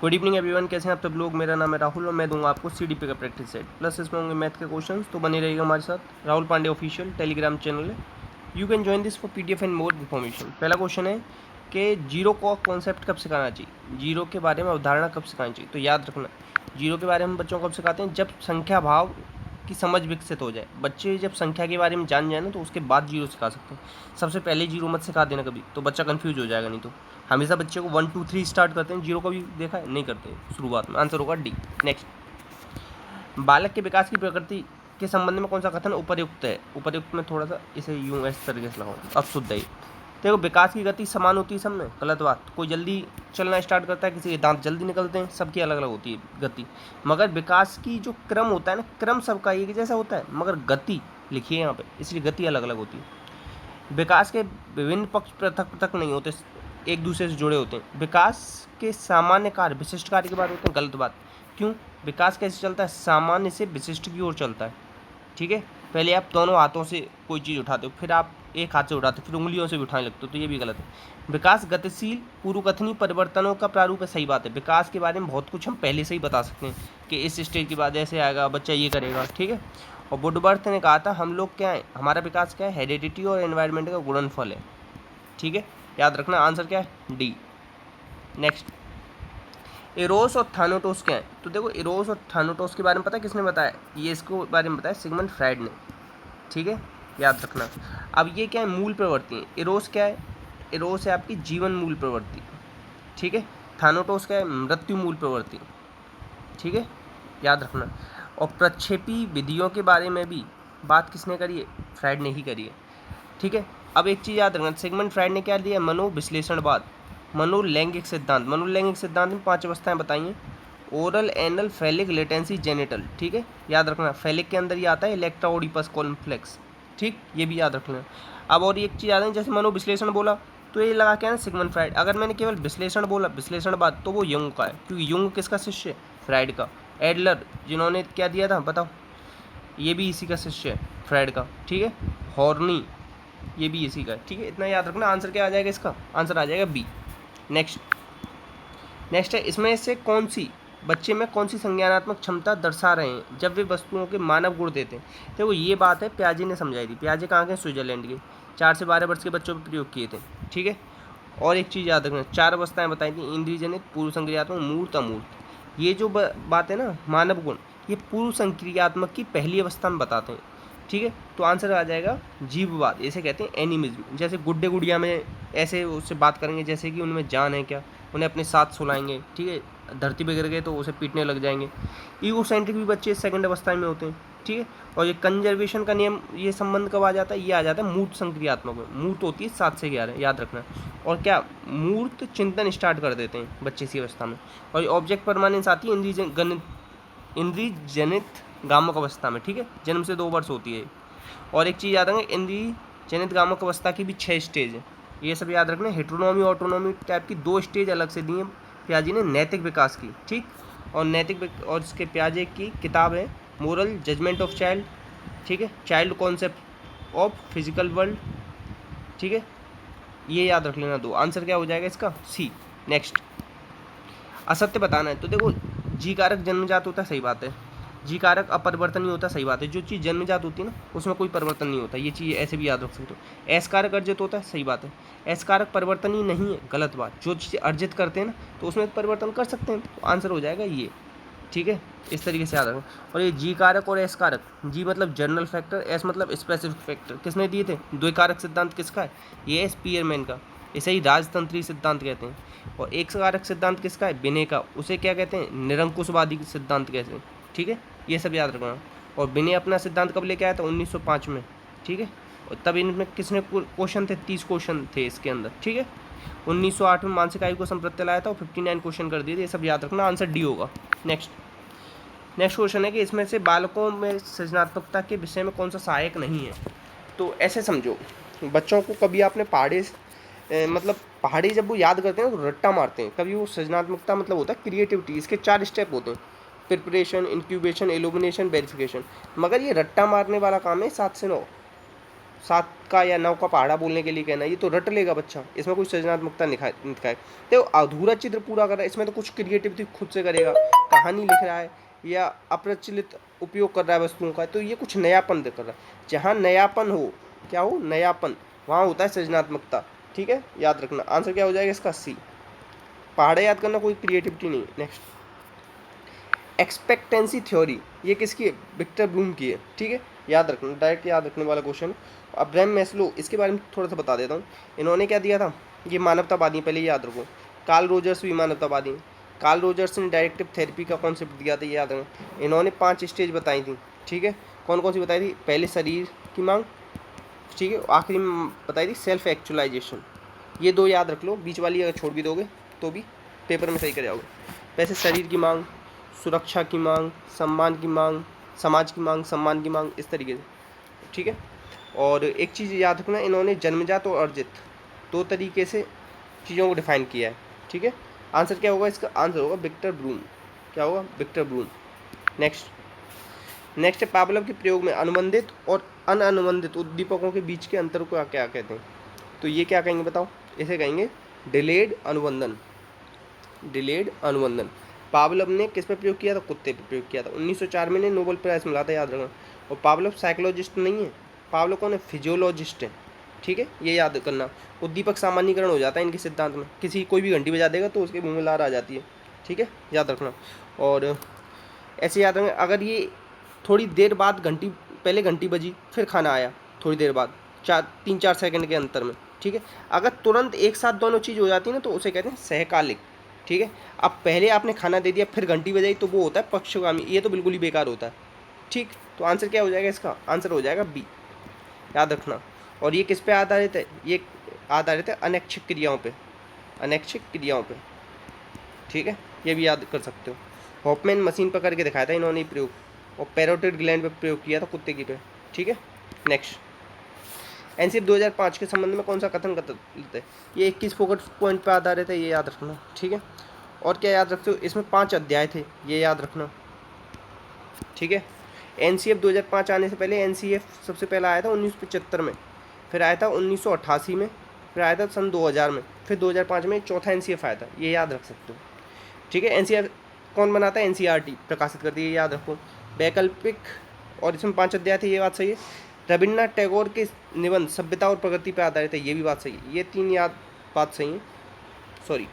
Good evening everyone, कैसे हैं आप सब लोग। मेरा नाम है राहुल और मैं दूंगा आपको सीडीपी का प्रैक्टिस सेट, प्लस इसमें होंगे मैथ के क्वेश्चंस। तो बने रहिएगा हमारे साथ। Rahul Pandey official telegram channel है। You can join this for PDF and more information. पहला क्वेश्चन है कि जीरो का कॉन्सेप्ट कब सिखाना चाहिए, जीरो के बारे में अवधारणा कब सिखानी चाहिए। तो याद रखना, जीरो के बारे में बच्चों को कब सिखाते हैं, जब संख्या भाव की समझ विकसित हो जाए। बच्चे जब संख्या के बारे में जान जाए ना, तो उसके बाद जीरो सिखा सकते हैं। सबसे पहले जीरो मत सिखा देना कभी, तो बच्चा कंफ्यूज हो जाएगा। नहीं तो हमेशा बच्चे को 1 2 3 स्टार्ट करते हैं, जीरो का भी देखा है नहीं करते शुरुआत में। आंसर होगा डी। नेक्स्ट, बालक के विकास की प्रकृति के संबंध में कौन सा कथन उपर्युक्त है। उपर्युक्त में थोड़ा सा इसे यूं इस तरीके से लगाओ, अब शुद्ध है। देखो, विकास की गति समान होती है सब में, गलत बात। कोई जल्दी चलना स्टार्ट करता है, किसी के दांत जल्दी निकलते हैं, सबकी अलग अलग होती है गति। मगर विकास की जो क्रम होता है ना, क्रम सबका एक जैसा होता है, मगर गति लिखिए यहाँ पे, इसलिए गति अलग अलग होती है। विकास के विभिन्न पक्ष पृथक पृथक नहीं होते, एक दूसरे से जुड़े होते हैं। विकास के सामान्य कार्य विशिष्ट कार्य के बारे होते हैं, गलत बात। क्यों? विकास कैसे चलता है, सामान्य से विशिष्ट की ओर चलता है। ठीक है, पहले आप दोनों हाथों से कोई चीज़ उठाते हो, फिर आप एक हाथ से उठाते हो, फिर उंगलियों से भी उठाने लगते हो, तो ये भी गलत है। विकास गतिशील पूर्वकथनी परिवर्तनों का प्रारूप है, सही बात है। विकास के बारे में बहुत कुछ हम पहले से ही बता सकते हैं कि इस स्टेज के बाद ऐसे आएगा, बच्चा ये करेगा। ठीक है, और वुडवर्थ ने कहा था हम लोग क्या है, हमारा विकास क्या है, हेरिडिटी और एनवायरनमेंट का गुणनफल है। ठीक है, याद रखना, आंसर क्या है, डी। नेक्स्ट, इरोस और थानोटोस क्या है। तो देखो, इरोस और थानोटोस के बारे में पता है किसने बताया, ये इसको बारे में बताया सिगमंड फ्राइड ने। ठीक है, याद रखना। अब ये क्या है, मूल प्रवृत्ति है। इरोस क्या है, इरोस है आपकी जीवन मूल प्रवृत्ति। ठीक है, थानोटोस क्या है, मृत्यु मूल प्रवृत्ति। ठीक है, याद रखना। और प्रक्षेपी विधियों के बारे में भी बात किसने करी है, फ्राइड ने ही करी है। ठीक है, अब एक चीज़ याद रखना, सिगमंड फ्राइड ने क्या दिया, मनोविश्लेषणवाद, मनोलैंगिक सिद्धांत। मनोलैंगिक सिद्धांत में 5 अवस्थाएं बताई हैं, oral, anal, phallic, latency, genital. ठीक है, याद रखना, फैलिक के अंदर ये आता है इलेक्ट्रा ओडिपस कॉम्प्लेक्स। ठीक, ये भी याद रखना। अब और एक चीज़ याद है, जैसे मनोविश्लेषण बोला तो ये लगा क्या है, सिगमंड फ्राइड। अगर मैंने केवल विश्लेषण बोला, विश्लेषणवाद, तो वो युंग का है, क्योंकि युंग किसका शिष्य है, फ्राइड का। एडलर जिन्होंने क्या दिया था बताओ, ये भी इसी का शिष्य है, फ्राइड का। ठीक है, हॉर्नी, ये भी इसी का है। ठीक है, इतना याद रखना। आंसर क्या आ जाएगा इसका, आंसर आ जाएगा बी। नेक्स्ट है, इसमें से कौन सी बच्चे में कौन सी संज्ञानात्मक क्षमता दर्शा रहे हैं जब वे वस्तुओं के मानव गुण देते हैं। देखो, ये बात है पियाजे ने समझाई थी। पियाजे कहाँ के, स्विट्जरलैंड के। 4 से 12 वर्ष के बच्चों पर प्रयोग किए थे। ठीक है, और एक चीज़ याद रखना, 4 अवस्थाएं बताई थी, इंद्रिय जनित, पूर्व संक्रियात्मक, मूर्त, अमूर्त। ये जो बात है ना, मानव गुण, ये पूर्व संक्रियात्मक की पहली अवस्था में बताते हैं। ठीक है, तो आंसर आ जाएगा जीववाद, इसे कहते हैं एनिमिज्म। जैसे गुड्डे गुड़िया में ऐसे उससे बात करेंगे जैसे कि उनमें जान है क्या, उन्हें अपने साथ सुलाएंगे। ठीक है, धरती पे गिर गए तो उसे पीटने लग जाएंगे। ईगोसेंट्रिक भी बच्चे सेकंड अवस्था में होते हैं। ठीक है, और ये कंजर्वेशन का नियम, ये संबंध कब आ जाता है, ये आ जाता है मूर्त संक्रियात्मक में। मूर्त होती है 7 से 11, याद रखना। और क्या, मूर्त चिंतन स्टार्ट कर देते हैं बच्चे इसी अवस्था में। और ऑब्जेक्ट परमानेंस आती है इंद्रिय जनित गामक अवस्था में। ठीक है, जन्म से 2 वर्ष होती है। और एक चीज़ याद रखें, इंद्रिय जनित गामक अवस्था की भी 6 स्टेज है, ये सब याद रखना। हेट्रोनॉमी ऑटोनॉमी टाइप की 2 स्टेज अलग से दी हैं पियाजे ने नैतिक विकास की। ठीक, और और इसके पियाजे की किताब है मोरल जजमेंट ऑफ चाइल्ड। ठीक है, child concept of physical world. ठीक है, ये याद रख लेना 2। आंसर क्या हो जाएगा इसका, सी। नेक्स्ट, असत्य बताना है। तो देखो, जी कारक जन्मजात होता है, सही बात है। जी कारक अपरिवर्तनीय होता है, सही बात है। जो चीज़ जन्मजात होती है ना, उसमें कोई परिवर्तन नहीं होता, ये चीज़ ऐसे भी याद रख सकते हो। एस कारक अर्जित होता है, सही बात है। एस कारक परिवर्तनीय नहीं है, गलत बात। जो चीज़ अर्जित करते हैं ना, तो उसमें परिवर्तन कर सकते हैं, तो आंसर हो जाएगा ये। ठीक है, इस तरीके से याद रखना। और ये जी कारक और एस कारक, जी मतलब जनरल फैक्टर, एस मतलब स्पेसिफिक फैक्टर, किसने दिए थे, द्विकारक सिद्धांत किसका है, ये है स्पीयरमैन का। इसे ही राजतंत्री सिद्धांत कहते हैं। और एक कारक सिद्धांत किसका है, बिने का, उसे क्या कहते हैं, निरंकुशवादी सिद्धांत कहते हैं। ठीक है, ये सब याद रखना। और बिने अपना सिद्धांत कब लेके आया था, 1905 में। ठीक है, और तब इनमें किसने क्वेश्चन थे, 30 क्वेश्चन थे इसके अंदर। ठीक है, 1908 में मानसिक आयु को संप्रत्य लाया था और 59 क्वेश्चन कर दिए थे, ये सब याद रखना। आंसर डी होगा। नेक्स्ट क्वेश्चन है कि इसमें से बालकों में सृजनात्मकता के विषय में कौन सा सहायक नहीं है। तो ऐसे समझो, बच्चों को कभी आपने मतलब पहाड़ी जब वो याद करते हैं तो रट्टा मारते हैं, कभी वो सृजनात्मकता मतलब होता है क्रिएटिविटी। इसके 4 स्टेप होते हैं, प्रिपरेशन, इंक्यूबेशन, इल्यूमिनेशन, वेरिफिकेशन। मगर ये रट्टा मारने वाला काम है 7 से 9, सात का या 9 का पहाड़ा बोलने के लिए कहना, ये तो रट लेगा बच्चा, इसमें कुछ सृजनात्मकता दिखाए। तो अधूरा चित्र पूरा कर रहा है, इसमें तो कुछ क्रिएटिविटी खुद से करेगा, कहानी लिख रहा है या अप्रचलित उपयोग कर रहा है वस्तुओं का, तो ये कुछ नयापन कर रहा है। जहाँ नयापन हो, क्या हो, नयापन, वहाँ होता है सृजनात्मकता। ठीक है, याद रखना। आंसर क्या हो जाएगा इसका? सी। पहाड़े याद करना कोई क्रिएटिविटी नहीं। नेक्स्ट, एक्सपेक्टेंसी थ्योरी, ये किसकी है? विक्टर ब्लूम की है। ठीक है, याद रखना, डायरेक्ट याद रखने वाला क्वेश्चन। अब्राहम मैस्लो, इसके बारे में थोड़ा सा बता देता हूँ। इन्होंने क्या दिया था? ये मानवतावादी, पहले याद रखो। कार्ल रोजर्स भी मानवतावादी हैं। कार्ल रोजर्स ने डायरेक्टिव थेरेपी का कॉन्सेप्ट दिया था, ये याद रखना। इन्होंने 5 स्टेज बताई थी। ठीक है, कौन कौन सी बताई थी? पहले शरीर की मांग, ठीक है, आखिरी में बताई थी सेल्फ एक्चुअलाइजेशन। ये 2 याद रख लो, बीच वाली अगर छोड़ भी दोगे तो भी पेपर में सही कर जाओगे। वैसे शरीर की मांग, सुरक्षा की मांग, सम्मान की मांग, समाज की मांग, सम्मान की मांग, इस तरीके से। ठीक है, और एक चीज़ याद रखना, इन्होंने जन्मजात और अर्जित 2 तरीके से चीज़ों को डिफाइन किया है। ठीक है, आंसर क्या होगा इसका? आंसर होगा विक्टर ब्लूम। क्या होगा? Victor Bloom. नेक्स्ट है, पावलोव के प्रयोग में अनुबंधित और अनअनुबंधित उद्दीपकों के बीच के अंतर को क्या कहते हैं? तो ये क्या कहेंगे बताओ? इसे कहेंगे डिलेड अनुबंधन। डिलेड अनुबंधन पावलोव ने किस पे प्रयोग किया था? कुत्ते पे प्रयोग किया था। 1904 में ने नोबेल प्राइज मिला था, याद रखना। और पावलोव साइकोलॉजिस्ट नहीं है, पावलोव कौन है? फिजियोलॉजिस्ट है। ठीक है, ये याद करना। उद्दीपक सामान्यीकरण हो जाता है इनके सिद्धांत में, किसी कोई भी घंटी बजा देगा तो उसके मुंह में लार आ जाती है। ठीक है, याद रखना। और ऐसे याद रखना, अगर ये थोड़ी देर बाद घंटी, पहले घंटी बजी फिर खाना आया थोड़ी देर बाद, 3-4 सेकंड के अंतर में। ठीक है, अगर तुरंत एक साथ दोनों चीज़ हो जाती है ना तो उसे कहते हैं सहकालिक। ठीक है, अब पहले आपने खाना दे दिया फिर घंटी बजाई तो वो होता है पक्षगामी, ये तो बिल्कुल ही बेकार होता है। ठीक, तो आंसर क्या हो जाएगा इसका? आंसर हो जाएगा बी, याद रखना। और ये किस पे आधारित है? ये आधारित है अनैच्छिक क्रियाओं पे, अनैच्छिक क्रियाओं पे। ठीक है, ये भी याद कर सकते हो। हॉफमैन मशीन पर करके दिखाया था इन्होंने प्रयोग, और पैरोटिड ग्लैंड पे प्रयोग किया था कुत्ते की पे। ठीक है, नेक्स्ट, एनसीएफ 2005 के संबंध में कौन सा कथन करते हैं? ये 21 फोकस पॉइंट पर आधारित है, ये याद रखना। ठीक है, और क्या याद रखते हो? इसमें 5 अध्याय थे, ये याद रखना। ठीक है, एनसीएफ 2005 आने से पहले एनसीएफ सबसे पहला आया था 1975 में, फिर आया था 1988 में, फिर आया था सन 2000 में, फिर 2005 में चौथा एनसीएफ आया था, ये याद रख सकते हो। ठीक है, एनसीएफ कौन बनाता है? एनसीईआरटी प्रकाशित करती है, ये याद रखो। वैकल्पिक, और इसमें 5 अध्याय थे, ये बात सही है। रविन्द्रनाथ टैगोर के निबंध सभ्यता और प्रगति पर आधारित है, ये भी बात सही है। ये 3 बात सही है। सॉरी,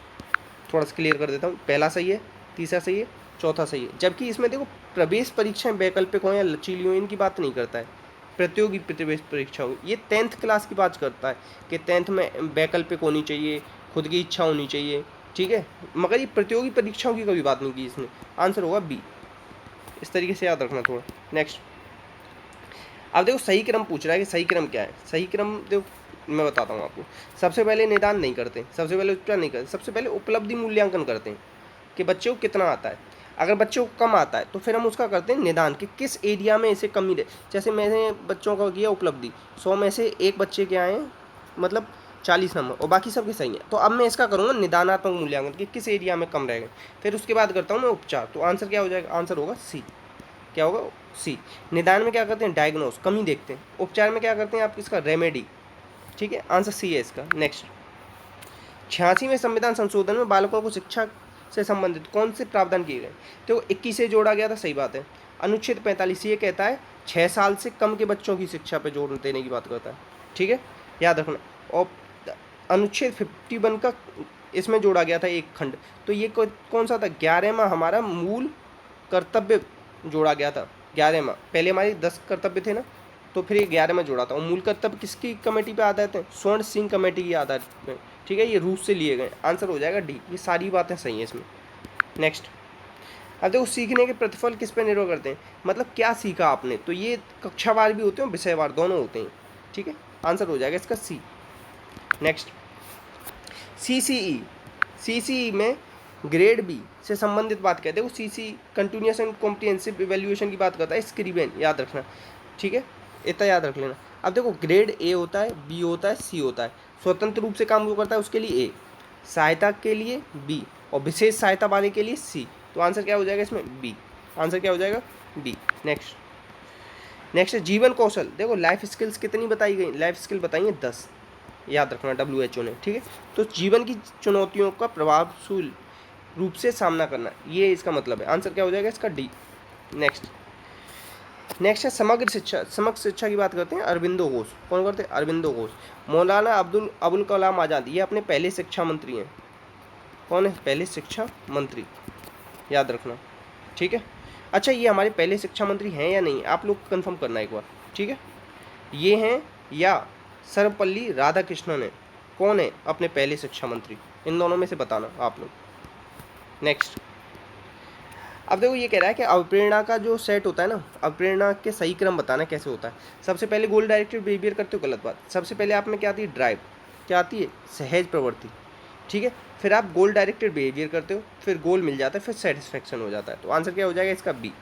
थोड़ा सा क्लियर कर देता हूँ, पहला सही है, तीसरा सही है, चौथा सही है। जबकि इसमें देखो प्रवेश परीक्षाएं वैकल्पिक हो या लचीली हो, इनकी बात नहीं करता है। प्रतियोगी प्रवेश परीक्षा हो, ये 10th क्लास की बात करता है कि 10th में वैकल्पिक होनी चाहिए, खुद की इच्छा होनी चाहिए। ठीक है, मगर ये प्रतियोगी परीक्षाओं की कभी बात नहीं की इसने। आंसर होगा बी, इस तरीके से याद रखना थोड़ा। नेक्स्ट, अब देखो सही क्रम पूछ रहा है कि सही क्रम क्या है। सही क्रम देखो मैं बताता हूँ आपको। सबसे पहले निदान नहीं करते, सबसे पहले उपचार नहीं करते, सबसे पहले उपलब्धि मूल्यांकन करते हैं कि बच्चे को कितना आता है। अगर बच्चे को कम आता है तो फिर हम उसका करते हैं निदान कि किस एरिया में इसे कमी दे। जैसे मैंने बच्चों का किया उपलब्धि, 100 में से 1 बच्चे के आए हैं, मतलब 40 नंबर, और बाकी सबके सही हैं। तो अब मैं इसका करूँगा निदानात्मक मूल्यांकन कि किस एरिया में कम रह गए, फिर उसके बाद करता हूँ मैं उपचार। तो आंसर क्या हो जाएगा? आंसर होगा सी। क्या होगा? सी। निदान में क्या करते हैं? डायग्नोस, कमी देखते हैं। उपचार में क्या करते हैं? आप इसका रेमेडी। ठीक है, आंसर सी है इसका। नेक्स्ट, 86वें संविधान संशोधन में बालकों को शिक्षा से संबंधित कौन से प्रावधान किए गए? तो 21 से जोड़ा गया था, सही बात है। अनुच्छेद 45 ये कहता है 6 साल से कम के बच्चों की शिक्षा पे जोर देने की बात करता है। ठीक है, याद रखना। और अनुच्छेद 51 का इसमें जोड़ा गया था एक खंड, तो ये कौन सा था? 11वां हमारा मूल कर्तव्य जोड़ा गया था। 11वां, पहले हमारी 10 कर्तव्य थे ना, तो फिर ये 11वां जोड़ा था। और मूल कर्तव्य किसकी कमेटी पे आधारित है? स्वर्ण सिंह कमेटी की आधारित पे। ठीक है, ये रूस से लिए गए। आंसर हो जाएगा डी, ये सारी बातें सही हैं इसमें। नेक्स्ट, अब देखो सीखने के प्रतिफल किस पे निर्भर करते हैं, मतलब क्या सीखा आपने। तो ये कक्षावार भी होते हैं, विषयवार दोनों होते हैं। ठीक है, आंसर हो जाएगा इसका सी। नेक्स्ट, सीसीई में ग्रेड बी से संबंधित बात कहते हैं। वो CC continuous and comprehensive evaluation की बात करता है, स्क्रीबेन, याद रखना। ठीक है, इतना याद रख लेना। अब देखो ग्रेड ए होता है, बी होता है, सी होता है। स्वतंत्र रूप से काम जो करता है उसके लिए ए, सहायता के लिए बी, और विशेष सहायता पाने के लिए सी। तो आंसर क्या हो जाएगा इसमें? बी। आंसर क्या हो जाएगा? बी। नेक्स्ट, नेक्स्ट है जीवन कौशल। देखो लाइफ स्किल्स कितनी बताई गई, लाइफ स्किल बताई हैं 10, याद रखना WHO ने, ठीक है। तो जीवन की चुनौतियों का प्रभावशील रूप से सामना करना, ये इसका मतलब है। आंसर क्या हो जाएगा इसका डी। नेक्स्ट है समग्र शिक्षा। समग्र शिक्षा की बात करते हैं अरविंदो घोष। कौन करते हैं? अरविंदो घोष। मौलाना अबुल कलाम आज़ाद, ये अपने पहले शिक्षा मंत्री हैं। कौन है? पहले शिक्षा मंत्री, याद रखना, ठीक है। अच्छा, ये हमारे पहले शिक्षा मंत्री हैं या नहीं, आप लोग कंफर्म करना एक बार, ठीक है। ये हैं या सर्वपल्ली राधाकृष्णन है? कौन है अपने पहले शिक्षा मंत्री? इन दोनों में से बताना आप लोग। नेक्स्ट, अब देखो ये कह रहा है कि अवप्रेरणा का जो सेट होता है ना, अवप्रेरणा के सही क्रम बताना कैसे होता है। सबसे पहले गोल डायरेक्टेड बिहेवियर करते हो, गलत बात। सबसे पहले आप में क्या आती है? ड्राइव। क्या आती है? सहज प्रवृत्ति, ठीक है। फिर आप गोल डायरेक्टेड बिहेवियर करते हो, फिर गोल मिल जाता है, फिर सेटिस्फेक्शन हो जाता है। तो आंसर क्या हो जाएगा इसका? बी।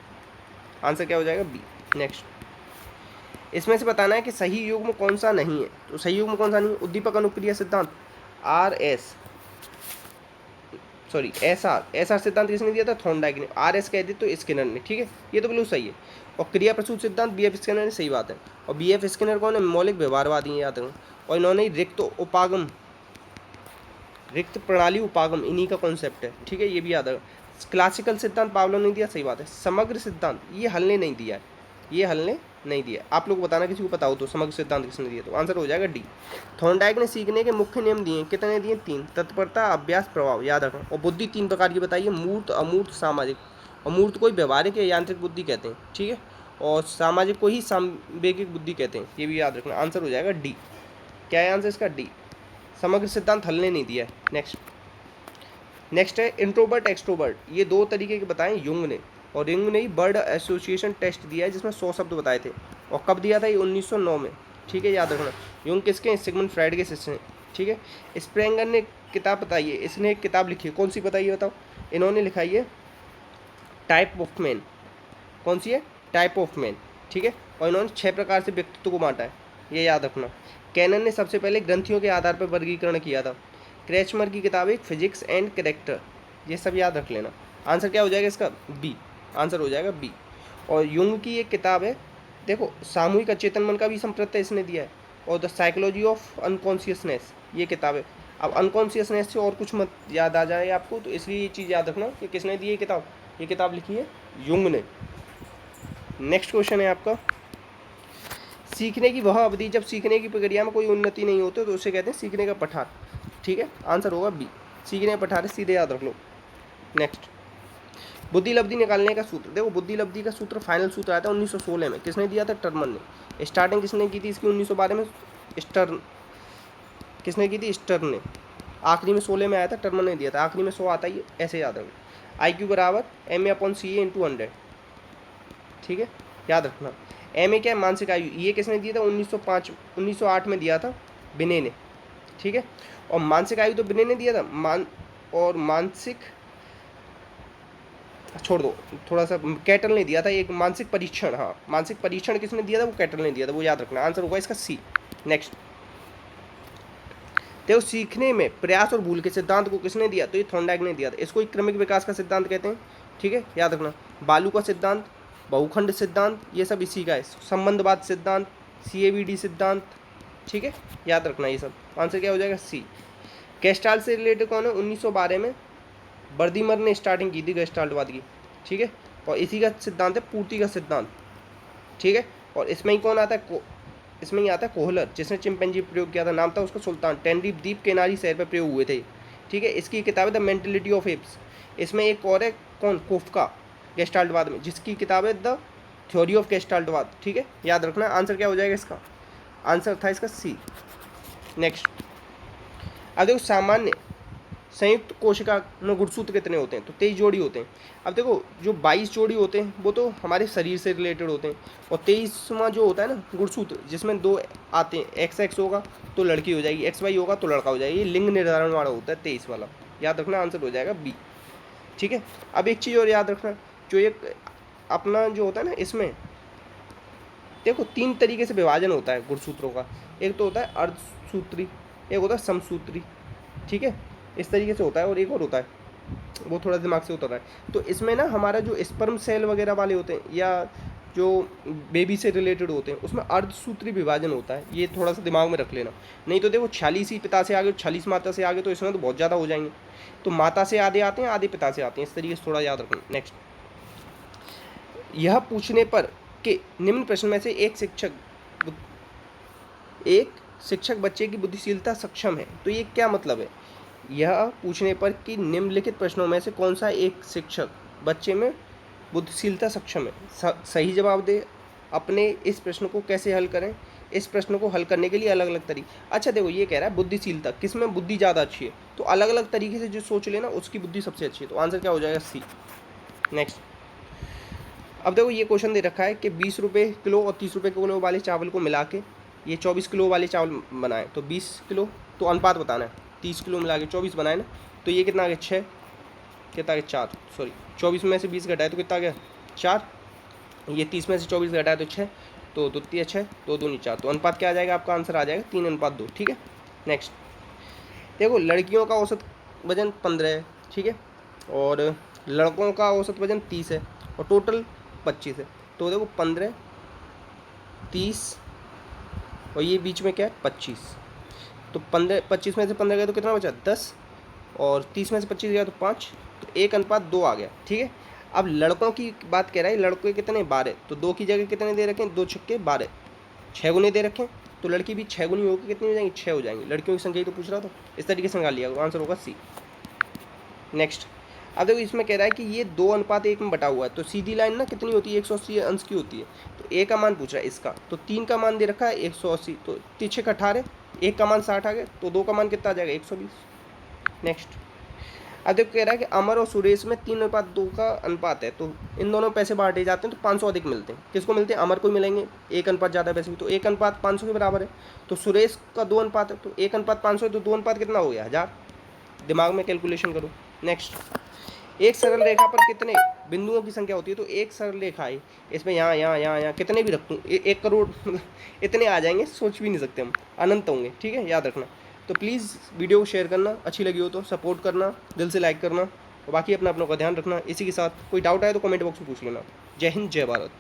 आंसर क्या हो जाएगा? बी। नेक्स्ट, इसमें से बताना है कि सही युग्म कौन सा नहीं है। तो सही युग्म कौन सा नहीं है? उद्दीपक अनुक्रिया सिद्धांत, एस आर सिद्धांत किसने दिया था? थॉर्नडाइक ने। RS कह दी तो स्किनर ने, ठीक है, ये तो बिल्कुल सही है। और क्रिया प्रसूत सिद्धांत BF स्किनर ने, सही बात है। और BF स्किनर कौन है? मौलिक व्यवहारवादी हैं, याद रखो। और इन्होंने रिक्त प्रणाली उपागम, इन्हीं का कॉन्सेप्ट है, ठीक है, ये भी याद रखो। क्लासिकल सिद्धांत पावलो ने दिया, सही बात है। समग्र सिद्धांत ये हल ने नहीं दिया है, ये हल ने नहीं दिया। आप लोग बताना किसी को पता हो तो समग्र सिद्धांत किसने दिया, तो आंसर हो जाएगा डी। थॉर्नडाइक ने सीखने के मुख्य नियम दिए, कितने दिए? 3। तत्परता, अभ्यास, प्रभाव, याद रखना। और बुद्धि 3 प्रकार की बताइए, मूर्त, अमूर्त, सामाजिक। और मूर्त को ही व्यवहारिक या यांत्रिक बुद्धि कहते हैं, ठीक है, और सामाजिक को ही सांवेगिक बुद्धि कहते हैं, ये भी याद रखना। आंसर हो जाएगा डी। क्या है आंसर इसका? डी। समग्र सिद्धांत हल ने नहीं दिया है। नेक्स्ट है इंट्रोवर्ट एक्सट्रोवर्ट, ये 2 तरीके के बताएं युंग ने। और युंग ने ही वर्ड एसोसिएशन टेस्ट दिया है, जिसमें 100 शब्द बताए थे। और कब दिया था? ये 1909 में, ठीक है, याद रखना। युंग किसके? सिगमंड फ्राइड के शिष्य हैं, ठीक है। स्प्रेंगर ने किताब बताइए, इसने एक किताब लिखी है, कौन सी बताइए बताओ? इन्होंने लिखाई है टाइप ऑफ मैन। कौन सी है? टाइप ऑफ मैन, ठीक है। और इन्होंने 6 प्रकार से व्यक्तित्व को बांटा है, ये याद रखना। कैनन ने सबसे पहले ग्रंथियों के आधार पर वर्गीकरण किया था। क्रेचमर की किताब है फिजिक्स एंड कैरेक्टर, ये सब याद रख लेना। आंसर क्या हो जाएगा इसका? बी। आंसर हो जाएगा बी। और युंग की एक किताब है, देखो, सामूहिक अचेतन मन का भी संप्रत्यय इसने दिया है। और द साइकोलॉजी ऑफ अनकॉन्शियसनेस, ये किताब है। अब अनकॉन्शियसनेस से और कुछ मत याद आ जाए आपको, तो इसलिए ये चीज़ याद रखना कि किसने दी ये किताब। ये किताब लिखी है युंग ने। नेक्स्ट क्वेश्चन है आपका, सीखने की वह अवधि जब सीखने की प्रक्रिया में कोई उन्नति नहीं होती तो उसे कहते हैं सीखने का पठार, ठीक है। आंसर होगा बी, सीखने का पठार, सीधे याद रख लो। नेक्स्ट, बुद्धि लब्धि निकालने का सूत्र। देखो बुद्धि लब्धि का सूत्र फाइनल सूत्र आया था 1916 में, किसने दिया था? टर्मन ने। स्टार्टिंग किसने की थी इसकी? 1912 में स्टर्न। किसने की थी? स्टर्न ने। आखिरी में 16 में आया था, टर्मन ने दिया था। आखिरी में 100 आता ही, ऐसे याद रखो। IQ बराबर MA/CA × 100, ठीक है, याद रखना। MA क्या है? मानसिक आयु। ये किसने दिया था? 1908 में दिया था बिने ने, ठीक है। और मानसिक आयु तो बिने ने दिया था, मानसिक छोड़ दो, थोड़ा सा कैटल ने दिया था एक मानसिक परीक्षण। हाँ, मानसिक परीक्षण किसने दिया था? वो कैटल ने दिया था, वो याद रखना। आंसर होगा इसका सी। नेक्स्ट, देखो सीखने में प्रयास और भूल के सिद्धांत को किसने दिया? तो ये थॉर्नडाइक ने दिया था। इसको एक क्रमिक विकास का सिद्धांत कहते हैं, ठीक है, याद रखना। बालू का सिद्धांत, बहुखंड सिद्धांत, ये सब इसी का है। संबंधवाद सिद्धांत, CAVD सिद्धांत, ठीक है, याद रखना ये सब। आंसर क्या हो जाएगा? सी। गेस्टाल्ट से रिलेटेड कौन है? 1912 में बर्दीमर ने स्टार्टिंग की थी गेस्टाल्टवाद की, ठीक है। और इसी का सिद्धांत है पूर्ति का सिद्धांत, ठीक है। और इसमें ही कौन आता है? इसमें ही आता है कोहलर, जिसने चिंपैंजी प्रयोग किया था, नाम था उसका सुल्तान। टेनरीफ द्वीप केनारी शहर पर प्रयोग हुए थे, ठीक है। इसकी किताब है द मेंटेलिटी ऑफ एप्स। इसमें एक और है कौन? कोफ्का, गेस्टाल्टवाद में, जिसकी किताब है द थ्योरी ऑफ गेस्टाल्टवाद, ठीक है, याद रखना। आंसर क्या हो जाएगा इसका? आंसर था इसका सी। नेक्स्ट, अब देखो सामान्य संयुक्त कोशिका में गुणसूत्र कितने होते हैं? तो 23 जोड़ी होते हैं। अब देखो जो 22 जोड़ी होते हैं वो तो हमारे शरीर से रिलेटेड होते हैं, और 23वां जो होता है ना गुणसूत्र, जिसमें 2 आते हैं, XX होगा तो लड़की हो जाएगी, XY होगा तो लड़का हो जाएगी। ये लिंग निर्धारण वाला होता है 23 वाला, याद रखना। आंसर हो जाएगा बी, ठीक है। अब एक चीज़ और याद रखना, जो एक अपना जो होता है ना, इसमें देखो 3 तरीके से विभाजन होता है गुणसूत्रों का। एक तो होता है अर्धसूत्री, एक होता है समसूत्री, ठीक है, इस तरीके से होता है। और एक और होता है, वो थोड़ा दिमाग से उतर रहा है। तो इसमें ना हमारा जो स्पर्म सेल वगैरह वाले होते हैं, या जो बेबी से रिलेटेड होते हैं उसमें अर्धसूत्री विभाजन होता है, ये थोड़ा सा दिमाग में रख लेना। नहीं तो देखो 46 ही पिता से आगे 46 माता से आगे, तो इसमें तो बहुत ज़्यादा हो जाएंगे। तो माता से आधे आते हैं, आधे पिता से आते हैं, इस तरीके से थोड़ा याद रखना। नेक्स्ट, यह पूछने पर कि निम्न प्रश्न में से एक शिक्षक बच्चे की बुद्धिशीलता सक्षम है, तो ये क्या मतलब है? यह पूछने पर कि निम्नलिखित प्रश्नों में से कौन सा एक शिक्षक बच्चे में बुद्धिशीलता सक्षम है, सही जवाब दे। अपने इस प्रश्न को कैसे हल करें? इस प्रश्न को हल करने के लिए अलग अलग तरीके। अच्छा देखो, ये कह रहा है बुद्धिशीलता किस में बुद्धि ज़्यादा अच्छी है, तो अलग अलग तरीके से जो सोच लेना उसकी बुद्धि सबसे अच्छी है, तो आंसर क्या हो जाएगा? सी। नेक्स्ट, अब देखो ये क्वेश्चन दे रखा है कि 20 रुपये किलो और 30 रुपये किलो वाले चावल को मिला के ये 24 किलो वाले चावल बनाए, तो 20 किलो, तो अनुपात बताना है। 30 किलो मिला के 24 बनाए ना, तो ये कितना आ गया? 6, कितना आ गया? 4, सॉरी 24 में से 20 घटाए तो कितना आ गया? 4। ये 30 में से 24 घटाए तो 6, तो 2 3 6, 2 2 4, तो अनुपात क्या आ जाएगा? आपका आंसर आ जाएगा 3:2। ठीक है। नेक्स्ट, देखो लड़कियों का औसत वजन 15 है, ठीक है, और लड़कों का औसत वजन 30 है, और टोटल 25 है। तो देखो 15, 30 और ये बीच में क्या है? 25। तो 25 में से 15 गया तो कितना बचा? 10, और 30 में से 25 गया तो 5, तो 1:2 आ गया। ठीक है। अब लड़कों की बात कह रहा है, लड़के कितने? 12, तो 2 की जगह कितने दे रखे हैं? 2 छक्के 12, 6 गुने दे रखे हैं, तो लड़की भी 6 गुनी होकर कितनी हो जाएंगी? 6 हो जाएंगी। लड़कियों की संख्या ही तो पूछ रहा था, इस तरीके से निकाल लिया, आंसर होगा सी। नेक्स्ट, अब देखो इसमें कह रहा है कि ये 2:1 में बटा हुआ है, तो सीधी लाइन ना कितनी होती है? 180 अंश की होती है। तो ए का मान पूछ रहा है इसका, तो 3 का मान दे रखा है 180, तो 3 6 18, 1 का मान 60 आ गया, तो 2 का मान कितना आ जाएगा? 120। नेक्स्ट, अब देखो कह रहा है कि अमर और सुरेश में 3:2 का अनुपात है, तो इन दोनों पैसे बांटे जाते हैं तो 500 अधिक मिलते हैं। किसको मिलते हैं? अमर को मिलेंगे, 1 अनुपात ज़्यादा पैसे भी, तो 1:500 के बराबर है। तो सुरेश का 2 अनुपात है, तो 1:500 है, तो 2 अनुपात कितना हो गया? 1000। दिमाग में कैलकुलेशन करो। नेक्स्ट, एक सरल रेखा पर कितने बिंदुओं की संख्या होती है? तो एक सरल रेखा है, इसमें यहाँ यहाँ यहाँ यहाँ कितने भी रखूँ 1 करोड़ इतने आ जाएंगे, सोच भी नहीं सकते हम, अनंत होंगे। ठीक है, याद रखना। तो प्लीज़ वीडियो को शेयर करना, अच्छी लगी हो तो सपोर्ट करना, दिल से लाइक करना, और बाकी अपना का ध्यान रखना। इसी के साथ कोई डाउट आए तो कमेंट बॉक्स में पूछ लेना। जय हिंद, जय भारत।